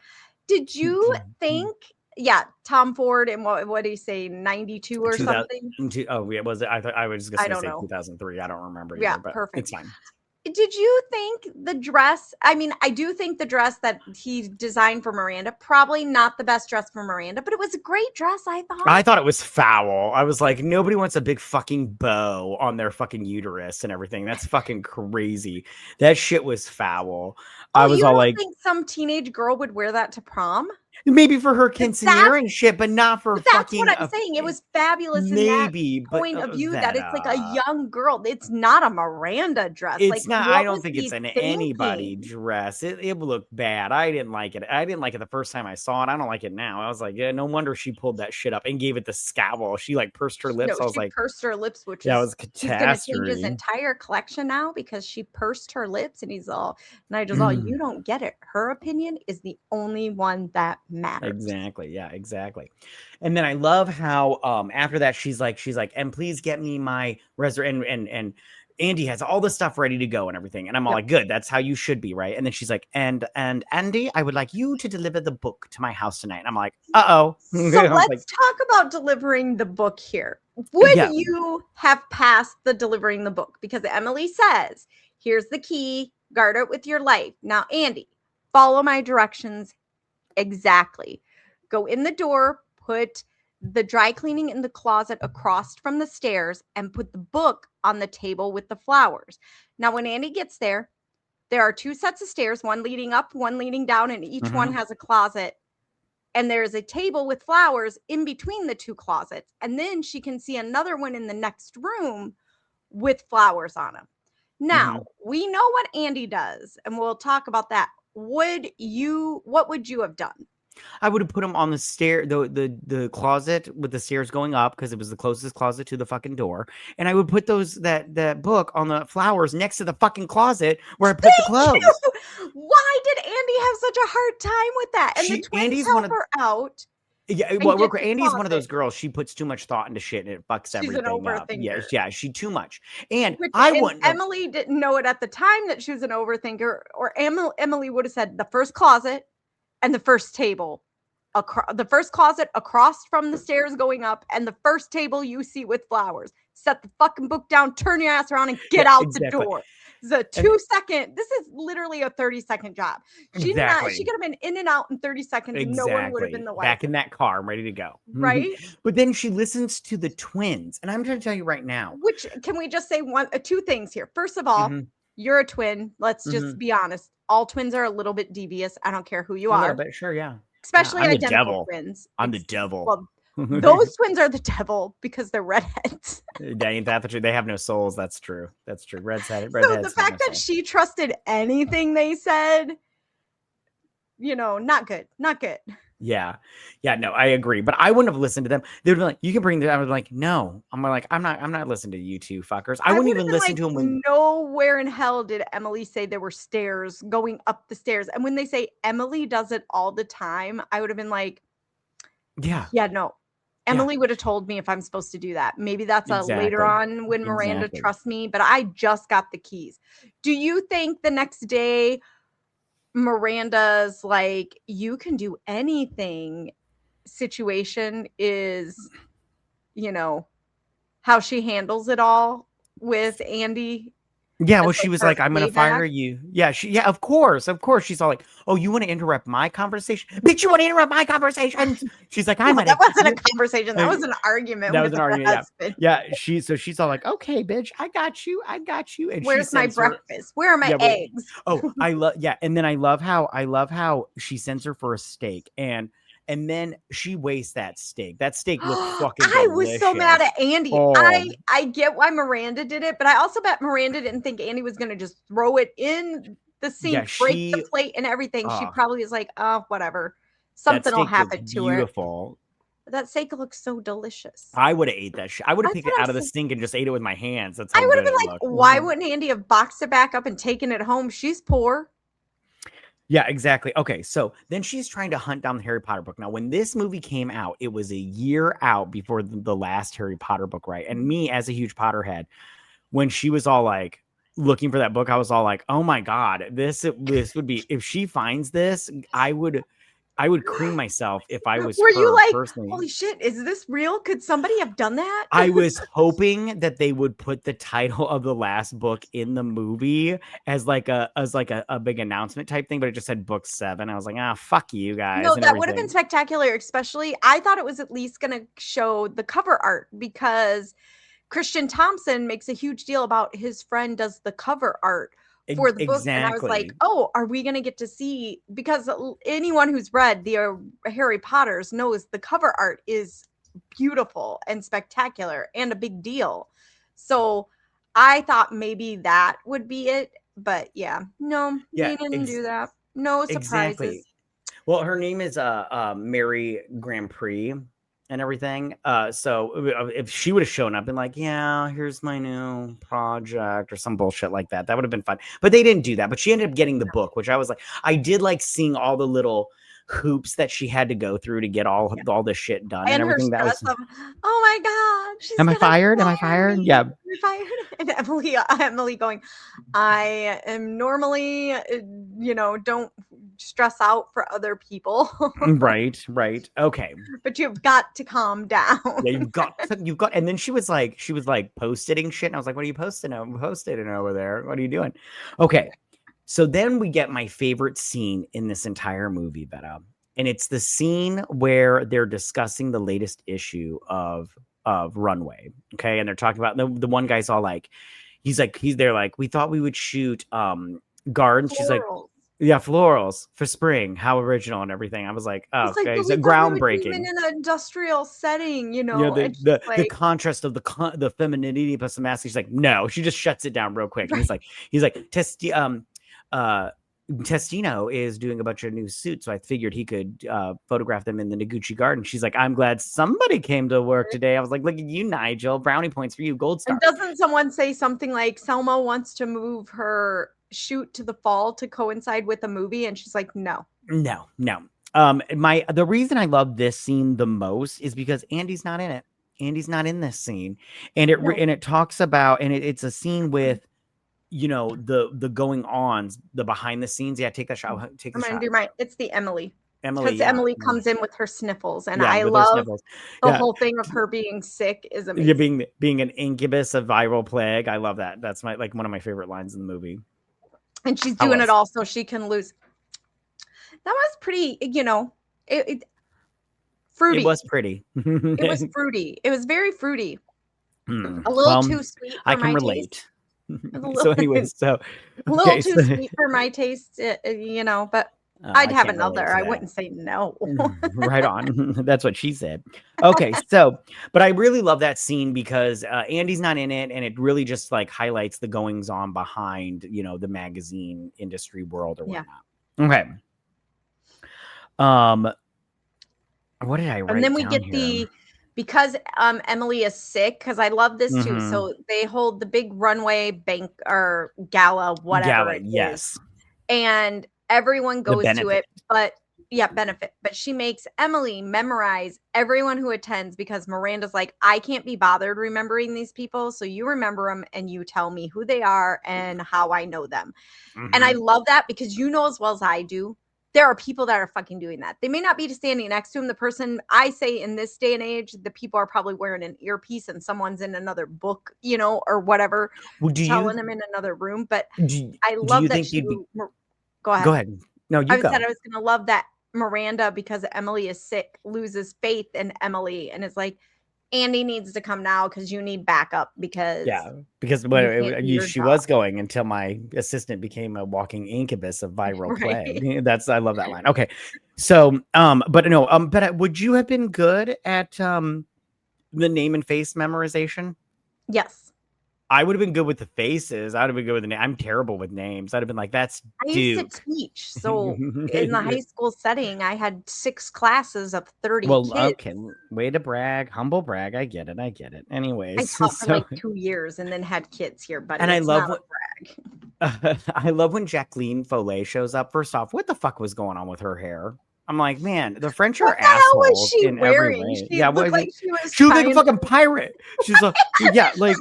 Did you think? Yeah, Tom Ford, and what did he say? 92 or something? Oh, yeah, was it? I was just gonna say 2003. I don't remember. Yeah, but perfect. It's fine. Did you think the dress? I mean, I do think the dress that he designed for Miranda, probably not the best dress for Miranda, but it was a great dress, I thought. I thought it was foul. I was like, nobody wants a big fucking bow on their fucking uterus and everything. That's fucking crazy. That shit was foul. I was all like, think some teenage girl would wear that to prom? Maybe for her quinceanera and shit, but not for fucking. That's what I'm saying. It was fabulous. Maybe, in that point of view that it's like a young girl. It's not a Miranda dress. It's not. I don't think it's an anybody dress. It would look bad. I didn't like it. I didn't like it the first time I saw it. I don't like it now. I was like, yeah, no wonder she pulled that shit up and gave it the scowl. She like pursed her lips. I was like, pursed her lips, which was catastrophe. He's going to change his entire collection now because she pursed her lips, and he's all, Nigel's all, you don't get it. Her opinion is the only one that matters. Exactly. Yeah, exactly. And then I love how after that she's like, and please get me my and Andy has all the stuff ready to go and everything. And I'm all like, good, that's how you should be, right? And then she's like, and Andy, I would like you to deliver the book to my house tonight. And I'm like, uh-oh. So let's talk about delivering the book here. Would you have passed the delivering the book? Because Emily says, here's the key, guard it with your life. Now, Andy, follow my directions exactly. Go in the door, put the dry cleaning in the closet across from the stairs, and put the book on the table with the flowers. Now, when Andy gets there, there are two sets of stairs, one leading up, one leading down, and each one has a closet. And there's a table with flowers in between the two closets. And then she can see another one in the next room with flowers on them. Now, we know what Andy does, and we'll talk about that. What would you have done? I would have put them on the stair, the closet with the stairs going up, because it was the closest closet to the fucking door. And I would put that book on the flowers next to the fucking closet where I put the clothes. Why did Andy have such a hard time with that? And the twins help her out. Yeah, well, Andy's one of those girls. She puts too much thought into shit, and it fucks everything up. Yeah, she too much. And Emily didn't know it at the time that she was an overthinker, or Emily would have said the first closet and the first table, the first closet across from the stairs going up, and the first table you see with flowers. Set the fucking book down, turn your ass around, and get out the door. The 2-second. This is literally a 30-second job. She could have been in and out in 30 seconds. And no one would have been the wife. Back in that car, ready to go. Right. But then she listens to the twins, and I'm trying to tell you right now. Which, can we just say two things here? First of all, you're a twin. Let's just be honest. All twins are a little bit devious. I don't care who you are. But sure, yeah. Especially identical twins. I'm the devil. Well, those twins are the devil because they're redheads. Ain't that the truth? They have no souls. That's true. Redheads. So the fact that she trusted anything they said, not good. Not good. Yeah, no, I agree. But I wouldn't have listened to them. They would be like, you can bring them. I was like, no. I'm like, I'm not listening to you two fuckers. I wouldn't even listen to them. Nowhere in hell did Emily say there were stairs going up the stairs. And when they say Emily does it all the time, I would have been like, yeah, no. Emily would have told me if I'm supposed to do that. Maybe that's a later on when Miranda trusts me, but I just got the keys. Do you think the next day Miranda's like, you can do anything situation is, you know, how she handles it all with Andy? Yeah, well, she was like, I'm going to fire you. Yeah, of course. She's all like, oh, you want to interrupt my conversation? Bitch, you want to interrupt my conversation? She's like, that wasn't a conversation. That was an argument. That was an argument. Yeah. She's all like, okay, bitch, I got you. And where's my breakfast? Where are my eggs? And then I love how she sends her for a steak and then she wastes that steak. That steak looked fucking delicious. I was so mad at Andy. Oh. I get why Miranda did it, but I also bet Miranda didn't think Andy was going to just throw it in the sink, break the plate and everything. She probably is like, oh, whatever. Something will happen to it. Beautiful. That steak looks so delicious. I would have ate that shit. I would have picked it out of the sink and just ate it with my hands. That's how I would have been like, why wouldn't Andy have boxed it back up and taken it home? She's poor. Yeah, exactly. Okay, so then she's trying to hunt down the Harry Potter book. Now, when this movie came out, it was a year out before the last Harry Potter book, right? And me, as a huge Potterhead, when she was all like looking for that book, I was all like, oh my God, this would be, if she finds this, I would cream myself if I was Were you like, personally. Holy shit, is this real? Could somebody have done that? I was hoping that they would put the title of the last book in the movie as like a big announcement type thing, but it just said book 7. I was like, fuck you guys. No, that would have been spectacular. Especially, I thought it was at least going to show the cover art because Christian Thompson makes a huge deal about his friend does the cover art for the book. And I was like, oh, are we going to get to see, because anyone who's read the Harry Potters knows the cover art is beautiful and spectacular and a big deal. So I thought maybe that would be it, but they didn't do that. No surprises. Exactly. Well, her name is Mary Grand Prix and everything. So if she would have shown up and like, yeah, here's my new project or some bullshit like that, that would have been fun. But they didn't do that. But she ended up getting the book, which I was like, I did like seeing all the little hoops that she had to go through to get all this shit done and everything. That was, oh my God, am I fired? Yeah. Fired. And Emily going, I am normally, don't stress out for other people. Right. Okay. But you've got to calm down. Yeah, you've got, and then she was like post-itting shit. And I was like, what are you posting? I'm post-itting over there. What are you doing? Okay. So then we get my favorite scene in this entire movie, Vetta. And it's the scene where they're discussing the latest issue of Runway. Okay. And they're talking about the one guy's all like, they're like, we thought we would shoot gardens. Florals. She's like, yeah, florals for spring. How original and everything. I was like, oh, okay. It's groundbreaking. In an industrial setting, the contrast of the femininity plus the masculine. She's like, no, she just shuts it down real quick. Right. And he's like, Testino is doing a bunch of new suits, so I figured he could photograph them in the Noguchi Garden. She's like, I'm glad somebody came to work today. I was like, look at you, Nigel. Brownie points for you. Gold star. And doesn't someone say something like Selma wants to move her shoot to the fall to coincide with a movie? And she's like, no. The reason I love this scene the most is because Andy's not in it. Andy's not in this scene, and it talks about, and it's a scene with, the going ons, the behind the scenes. Yeah, take that shot. I'm gonna do it's the Emily. Because Emily comes in with her sniffles, and I love the whole thing of her being sick is amazing. Yeah, being an incubus of viral plague. I love that. That's one of my favorite lines in the movie. And she's doing it all so she can lose. That was pretty, fruity. It was pretty. It was fruity. It was very fruity. A little too sweet for my taste. I can relate. So anyways, a little too sweet for my taste, but I'd have another. I wouldn't say no. Right on. That's what she said. Okay, but I really love that scene because Andy's not in it, and it really just like highlights the goings on behind, the magazine industry world or whatnot. Okay. What did I write? And then we get because Emily is sick, because I love this too. So they hold the big runway bank or gala, whatever. Yes. And everyone goes to it, but benefit. But she makes Emily memorize everyone who attends because Miranda's like, I can't be bothered remembering these people. So you remember them and you tell me who they are and how I know them. Mm-hmm. And I love that because you know as well as I do, there are people that are fucking doing that. They may not be standing next to him. The person, I say in this day and age, the people are probably wearing an earpiece and someone's in another book, or whatever, telling them in another room. But I love that go ahead. Go ahead. No, you go. I was going to love that Miranda, because Emily is sick, loses faith in Emily and is like, Andy needs to come now because you need backup because she was going until my assistant became a walking incubus of viral plague. I love that line. Okay. So, but would you have been good at the name and face memorization? Yes. I would have been good with the faces. I would have been good with the name. I'm terrible with names. I'd have been like, that's Duke. I used to teach. So in the high school setting, I had 6 classes of 30 kids. Okay. Way to brag. Humble brag. I get it. Anyways. I taught for like 2 years and then had kids here, but and I love brag. I love when Jacqueline Follet shows up. First off, what the fuck was going on with her hair? I'm like, man, the French are assholes. What was she wearing? Every way. She looked like she was like a fucking pirate. She's like, like.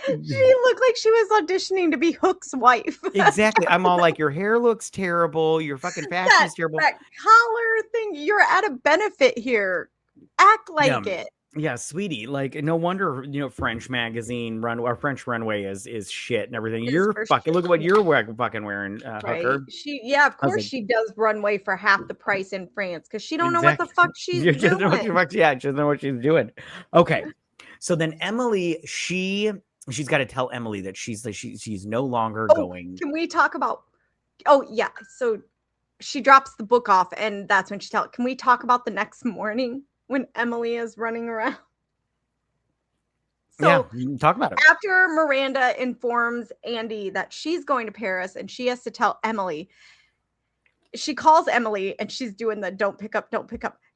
She looked like she was auditioning to be Hook's wife. Exactly. I'm all like, your hair looks terrible. Your fucking fashion is terrible. That collar thing. You're at a benefit here. Act like it. Yeah, sweetie. Like, no wonder French magazine French Runway is shit and everything. You're fucking look at what you're fucking wearing, Hooker. Of course she does Runway for half the price in France because she don't know what the fuck she's doing. She doesn't know what she's doing. Okay, so then Emily, she's got to tell Emily that she's no longer going. Can we talk about? Oh yeah, so she drops the book off, and that's when she tells. Can we talk about the next morning? When Emily is running around. So you can talk about it. After Miranda informs Andy that she's going to Paris and she has to tell Emily, she calls Emily and she's doing the don't pick up.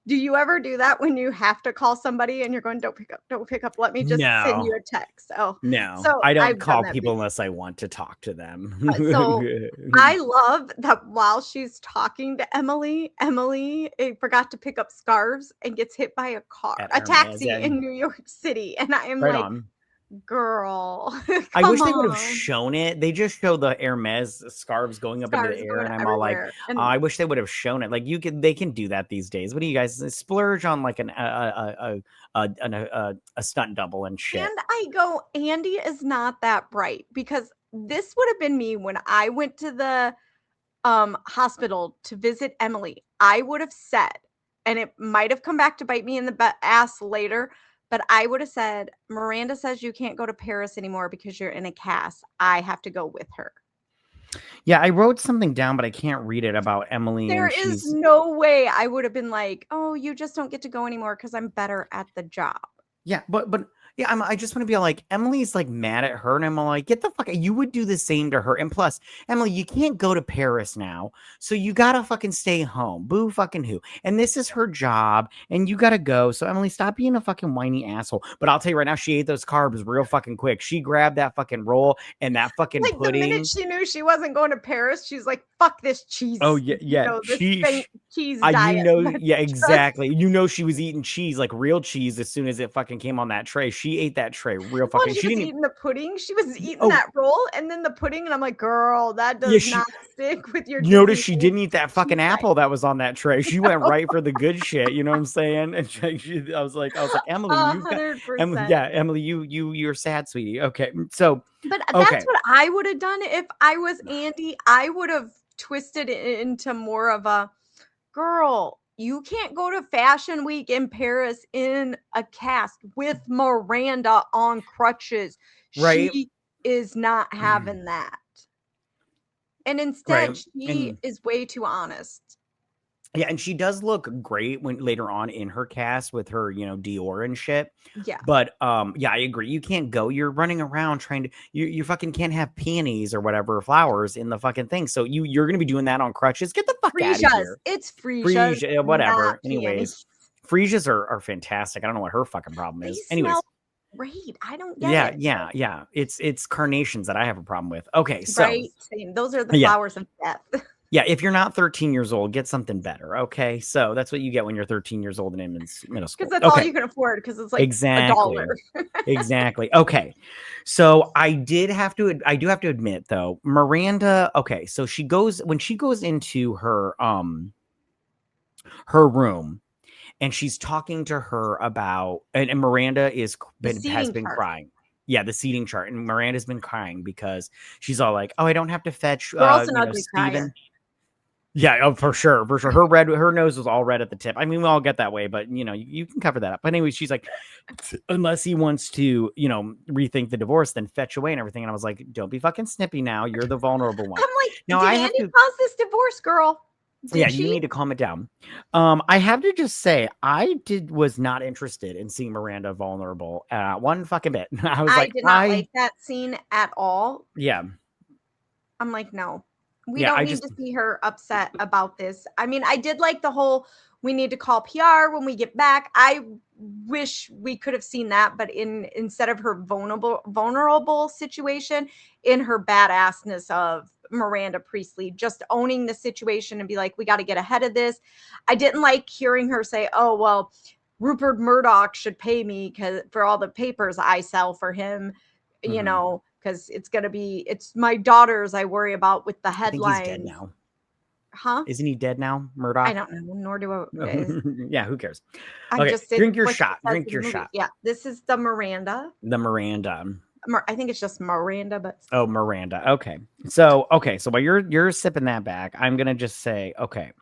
Do you ever do that when you have to call somebody and you're going, don't pick up. Let me just send you a text. Oh, no, so I don't call people unless I want to talk to them. So I love that while she's talking to Emily forgot to pick up scarves and gets hit by a taxi in New York City. And I am girl, I wish they would have shown it. They just show the Hermes scarves going up into the air, and I'm all like, I wish they would have shown it. Like they can do that these days. What do you guys splurge on? Like a stunt double and shit. And I go, Andy is not that bright because this would have been me when I went to the hospital to visit Emily. I would have said, and it might have come back to bite me in the ass later. But I would have said, Miranda says you can't go to Paris anymore because you're in a cast. I have to go with her. Yeah, I wrote something down, but I can't read it about Emily. There is no way I would have been like, oh, you just don't get to go anymore because I'm better at the job. Yeah, but yeah, I just want to be like, Emily's like mad at her, and I'm like, get the fuck out. You would do the same to her. And plus, Emily, you can't go to Paris now, so you gotta fucking stay home. Boo fucking who. And this is her job, and you gotta go. So Emily, stop being a fucking whiny asshole. But I'll tell you right now, she ate those carbs real fucking quick. She grabbed that fucking roll and that fucking pudding. The minute she knew she wasn't going to Paris, she's like, fuck this cheese. Oh yeah. Cheese diet. Yeah, exactly. She was eating cheese, like real cheese, as soon as it fucking came on that tray. She ate that tray real fucking. She was eating the pudding. She was eating that roll and then the pudding, and I'm like, girl, that does not stick with your. Notice she didn't eat that fucking apple that was on that tray. She went right for the good shit. You know what I'm saying? And I was like, Emily, Emily, you're sad, sweetie. Okay, so. But that's what I would have done if I was Andy. I would have twisted it into more of a girl. You can't go to Fashion Week in Paris in a cast with Miranda on crutches. Right. She is not having that. And instead, she is way too honest. Yeah, and she does look great when later on in her cast with her, Dior and shit. Yeah. But yeah, I agree. You can't go. You're running around trying to you fucking can't have peonies or whatever flowers in the fucking thing. So you're gonna be doing that on crutches. Get the fuck out of here. It's freesias. Whatever. Anyways, freesias are fantastic. I don't know what her fucking problem is. Anyways. Great. I don't get it. Yeah. It's carnations that I have a problem with. Okay, so same. Those are the flowers of death. Yeah, if you're not 13 years old, get something better. Okay, so that's what you get when you're 13 years old and in middle school. Because that's all you can afford. Because it's like $1. Exactly. Okay, so I do have to admit though, Miranda. Okay, so when she goes into her room, and she's talking to her about, and Miranda has been crying. Yeah, the seating chart, and Miranda's been crying because she's all like, "Oh, I don't have to fetch, Steven." Yeah, oh, for sure. Her nose was all red at the tip. I mean, we all get that way, but you can cover that up. But anyway, she's like, unless he wants to, rethink the divorce, then fetch away and everything. And I was like, don't be fucking snippy now. You're the vulnerable one. I'm like, now did Andy cause this divorce, girl? You need to calm it down. I have to just say, I was not interested in seeing Miranda vulnerable one fucking bit. I did not like that scene at all. Yeah. I'm like, no. We don't need to see her upset about this. I mean, I did like the whole, we need to call PR when we get back. I wish we could have seen that, but instead of her vulnerable situation, in her badassness of Miranda Priestly, just owning the situation and be like, we got to get ahead of this. I didn't like hearing her say, oh, well, Rupert Murdoch should pay me for all the papers I sell for him, because it's my daughters I worry about with the headlines. I think he's dead now. Huh? Isn't he dead now, Murdoch? I don't know, nor do I. Yeah, who cares? I just drink your shot. Drink your shot. Yeah, this is the Miranda. I think it's just Miranda, but Miranda. Okay. So while you're sipping that back, I'm gonna just say, okay.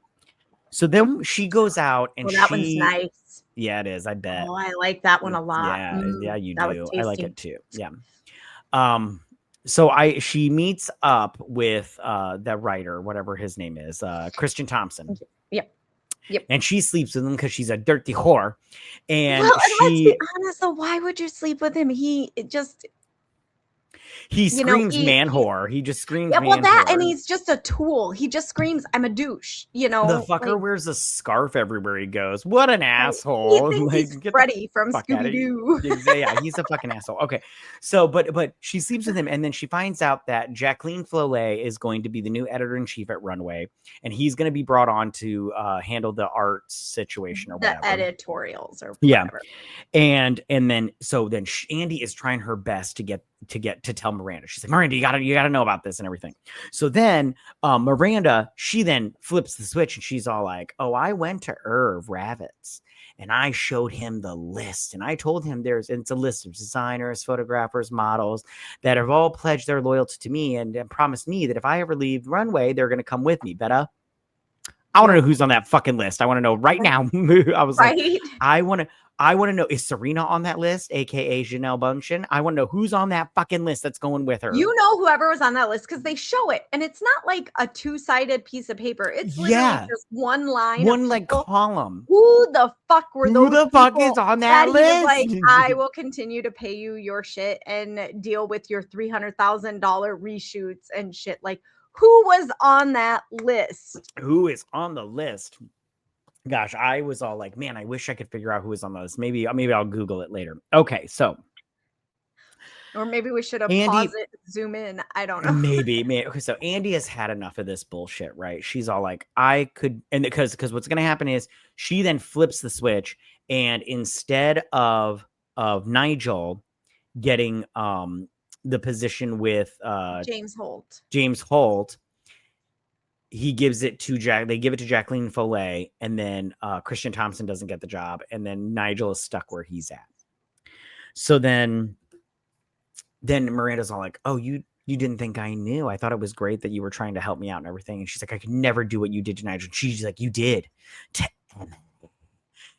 So then she goes out and that one's nice. Yeah, it is. I bet. Oh, I like that one a lot. Yeah, you do. I like it too. Yeah. So she meets up with the writer, whatever his name is, Christian Thompson. Yep. And she sleeps with him because she's a dirty whore. And let's be honest, though, why would you sleep with him? He screams man whore. He just screams man whore. And he's just a tool. He just screams, I'm a douche. The fucker wears a scarf everywhere he goes. What an asshole. He thinks he's Freddy from Scooby-Doo. Yeah, he's a fucking asshole. Okay. So, but she sleeps with him, and then she finds out that Jacqueline Flolet is going to be the new editor-in-chief at Runway, and he's going to be brought on to handle the art situation or whatever. The editorials or Yeah. whatever. And then Andy is trying her best to tell Miranda. She's like, Miranda, you gotta know about this and everything. So then Miranda, she then flips the switch and she's all like, oh, I went to Irv Ravitz and I showed him the list and I told him it's a list of designers, photographers, models that have all pledged their loyalty to me and promised me that if I ever leave Runway, they're gonna come with me. Betta, I want to know who's on that fucking list. I want to know right now. I was like, I want to know, is Serena on that list, aka Janelle Bunchen? I want to know who's on that fucking list that's going with her. Whoever was on that list, because they show it, and it's not like a two-sided piece of paper. It's literally just one line, column. Who the fuck were those? Who the fuck is on that list? Like, I will continue to pay you your shit and deal with your $300,000 reshoots and shit. Like, who was on that list? Who is on the list? Gosh, I was all like, man, I wish I could figure out who was on the list. Maybe I'll Google it later. Okay, so. Or maybe we should have paused it, zoom in. I don't know. Maybe. Okay, so Andy has had enough of this bullshit, right? She's all like, I could, and because what's going to happen is she then flips the switch, and instead of Nigel getting the position with James Holt, he gives it to they give it to Jacqueline Follett, and then Christian Thompson doesn't get the job, and then Nigel is stuck where he's at. So then Miranda's all like, oh, you didn't think I knew. I thought it was great that you were trying to help me out and everything. And she's like, I could never do what you did to Nigel. She's like, you did.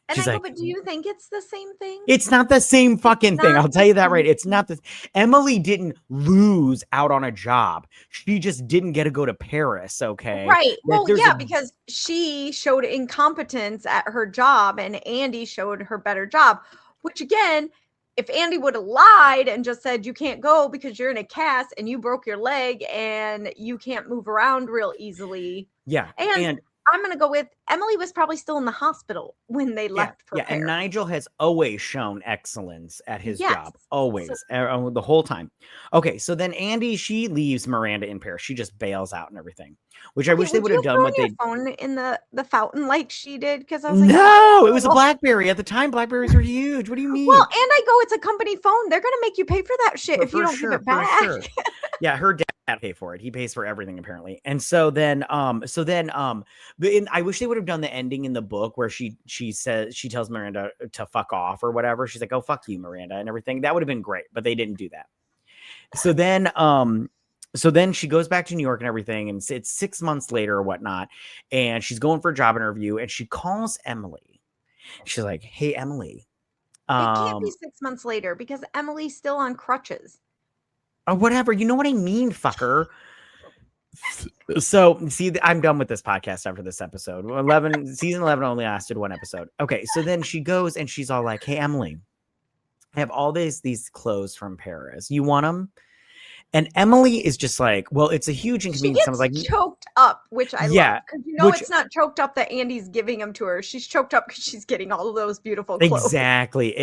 And I go, but do you think it's the same thing? It's not the same fucking thing. I'll tell you that right. It's not Emily didn't lose out on a job. She just didn't get to go to Paris. Okay. Right. Well, yeah, because she showed incompetence at her job and Andy showed her better job, which again, if Andy would have lied and just said, you can't go because you're in a cast and you broke your leg and you can't move around real easily. Yeah. And I'm going to go with Emily was probably still in the hospital when they left for Paris. And Nigel has always shown excellence at his job. Always. So, the whole time. Okay, so then Andy, she leaves Miranda in Paris. She just bails out and everything, which I wish they would have done what they... phone in the fountain like she did, because I was like, no, it was a BlackBerry. At the time, BlackBerries were huge. What do you mean? Well, and I go, it's a company phone. They're going to make you pay for that shit if you don't give it back. Yeah, her dad pay for it. He pays for everything apparently. And so then I wish they would have done the ending in the book where she tells Miranda to fuck off or whatever. She's like, "Oh, fuck you, Miranda," and everything. That would have been great, but they didn't do that. So then she goes back to New York and everything, and it's 6 months later or whatnot, and she's going for a job interview, and she calls Emily. She's like, "Hey, Emily." It can't be 6 months later because Emily's still on crutches. Or whatever. You know what I mean, fucker. So, see, I'm done with this podcast after this episode. Season 11 only lasted one episode. Okay, so then she goes and she's all like, "Hey, Emily, I have all these clothes from Paris. You want them?" And Emily is just like, "Well, it's a huge inconvenience." She gets like choked up, which I love. Because it's not choked up that Andy's giving them to her. She's choked up because she's getting all of those beautiful clothes. Exactly.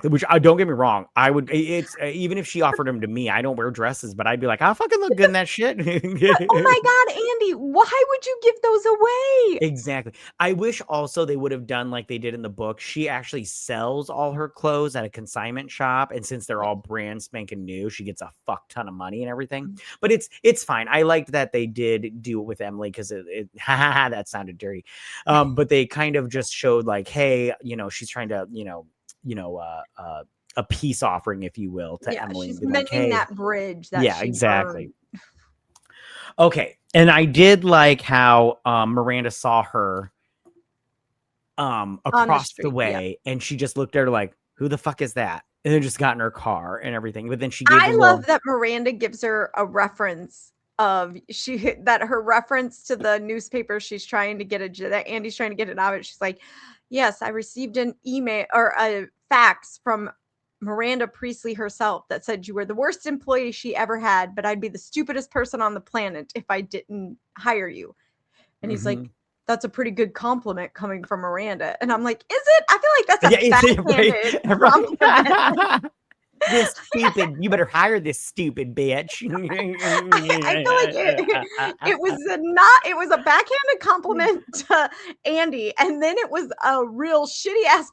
Which don't get me wrong. I would. It's even if she offered them to me, I don't wear dresses, but I'd be like, I'll fucking look good in that shit. Oh my God, Andy, why would you give those away? Exactly. I wish also they would have done like they did in the book. She actually sells all her clothes at a consignment shop, and since they're all brand spanking new, she gets a fuck ton of money and everything. But it's fine. I liked that they did do it with Emily because that sounded dirty. But they kind of just showed like, hey, she's trying to, a peace offering, if you will, to Emily. She's mending that bridge. That exactly. Okay. And I did like how Miranda saw her across the way, and she just looked at her like, "Who the fuck is that?" And then just got in her car and everything. But then she gave love that Miranda gives her a reference of her reference to the newspaper she's trying to get that Andy's trying to get it out of it. She's like, "Yes, I received an email or a fax from Miranda Priestly herself that said you were the worst employee she ever had, but I'd be the stupidest person on the planet if I didn't hire you." And he's like, "That's a pretty good compliment coming from Miranda." And I'm like, "Is it? I feel like that's a backhanded compliment." This stupid, you better hire this stupid bitch. I feel like it was a backhanded compliment to Andy, and then it was a real shitty ass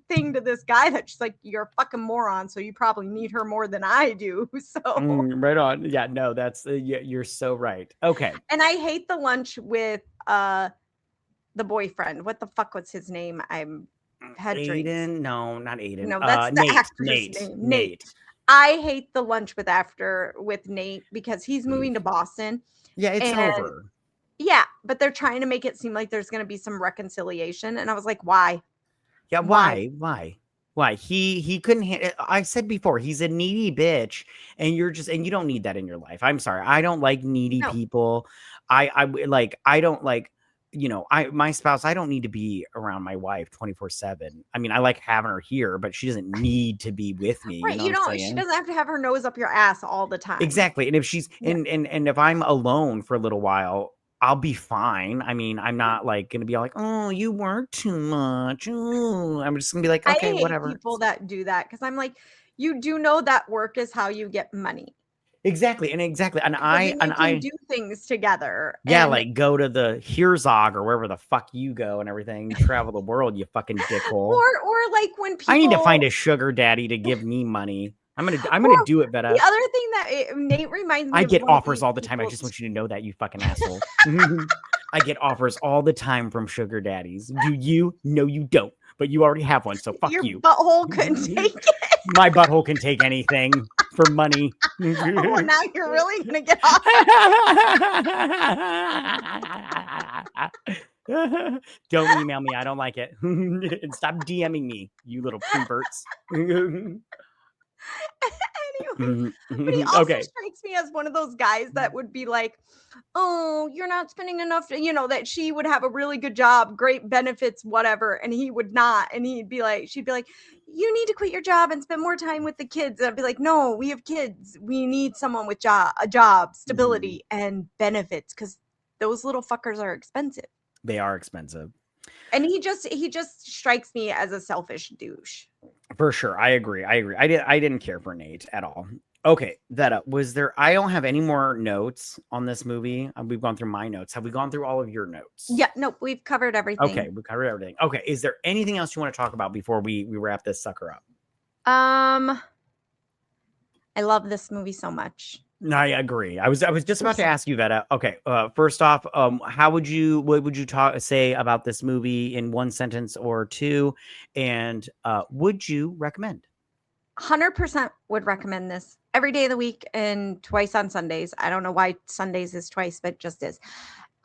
thing to this guy that she's like, "You're a fucking moron, so you probably need her more than I do." So right on. Yeah, no, that's you're so right. Okay. And I hate the lunch with the boyfriend. What the fuck was his name? Aiden? Drinks. No, not Aiden. No, that's the actor's name. Nate. I hate the lunch with Nate because he's moving to Boston. Yeah, it's over. Yeah, but they're trying to make it seem like there's going to be some reconciliation, and I was like, why? Yeah, why? He couldn't. I said before, he's a needy bitch, and you don't need that in your life. I'm sorry, I don't like needy people. I don't like. My spouse, I don't need to be around my wife 24/7. I mean, I like having her here, but she doesn't need to be with me. Right. She doesn't have to have her nose up your ass all the time. Exactly. And if she's and if I'm alone for a little while, I'll be fine. I mean, I'm not like going to be like, "Oh, you work too much." Ooh. I'm just going to be like, "Okay, whatever." People that do that, because I'm like, you do know that work is how you get money. Exactly. And I do things together. Yeah, like go to the Herzog or wherever the fuck you go and everything. You travel the world, you fucking dickhole. Or like when people, I need to find a sugar daddy to give me money. I'm gonna do it better. The other thing that Nate reminds me, I get offers all the time. I just want you to know that, you fucking asshole. I get offers all the time from sugar daddies. Do you? No, you don't. But you already have one, so fuck you. Your butthole couldn't take it. My butthole can take anything for money. Oh, now you're really gonna get off. Don't email me. I don't like it. And stop DMing me, you little perverts. Anyway, but he also strikes me as one of those guys that would be like, "Oh, you're not spending enough," that she would have a really good job, great benefits, whatever, and he would not. And she'd be like, "You need to quit your job and spend more time with the kids." And I'd be like, "No, we have kids. We need someone with a job, stability, and benefits, because those little fuckers are expensive." They are expensive. And he just strikes me as a selfish douche. For sure. I agree. I didn't care for Nate at all. Okay, Vetta, I don't have any more notes on this movie. We've gone through my notes. Have we gone through all of your notes? Yeah, nope, we've covered everything. Okay, we covered everything. Okay, is there anything else you want to talk about before we wrap this sucker up? I love this movie so much. I agree. I was just about to ask you, Vetta. Okay, first off, what would you say about this movie in one sentence or two, and would you recommend? 100% would recommend this every day of the week and twice on Sundays. I don't know why Sundays is twice, but it just is.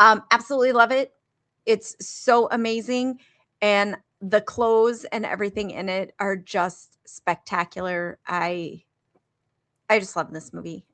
Absolutely love it. It's so amazing, and the clothes and everything in it are just spectacular. I just love this movie.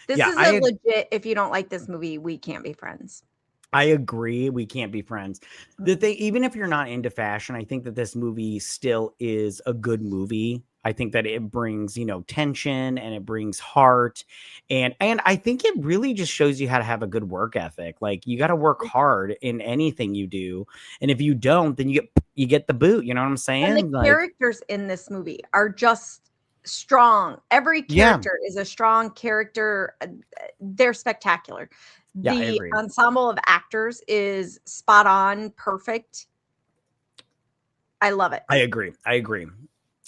This is legit. If you don't like this movie, we can't be friends. I agree. We can't be friends. Even if you're not into fashion, I think that this movie still is a good movie. I think that it brings, tension, and it brings heart. And I think it really just shows you how to have a good work ethic. Like, you got to work hard in anything you do. And if you don't, then you get the boot. You know what I'm saying? And the characters in this movie are just strong. Every character is a strong character. They're spectacular. The ensemble of actors is spot on, perfect. I love it. I agree.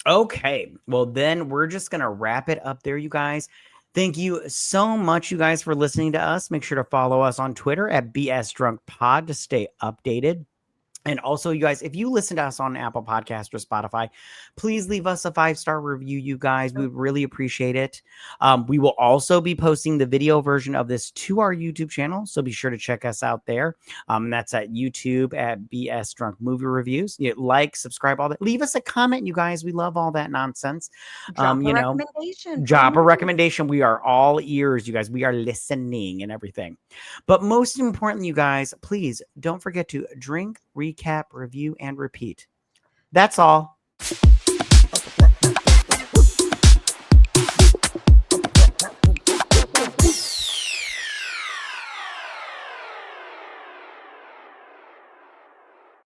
Okay, well then we're just gonna wrap it up there, you guys. Thank you so much, you guys, for listening to us. Make sure to follow us on Twitter at BSDrunkPod to stay updated. And also, you guys, if you listen to us on Apple Podcast or Spotify, please leave us a 5-star review, you guys. We would really appreciate it. We will also be posting the video version of this to our YouTube channel, so be sure to check us out there. That's at YouTube at BS Drunk Movie Reviews. Like, subscribe, all that. Leave us a comment, you guys. We love all that nonsense. Drop a recommendation. Drop a recommendation. We are all ears, you guys. We are listening and everything. But most importantly, you guys, please don't forget to drink, recap, review, and repeat. That's all.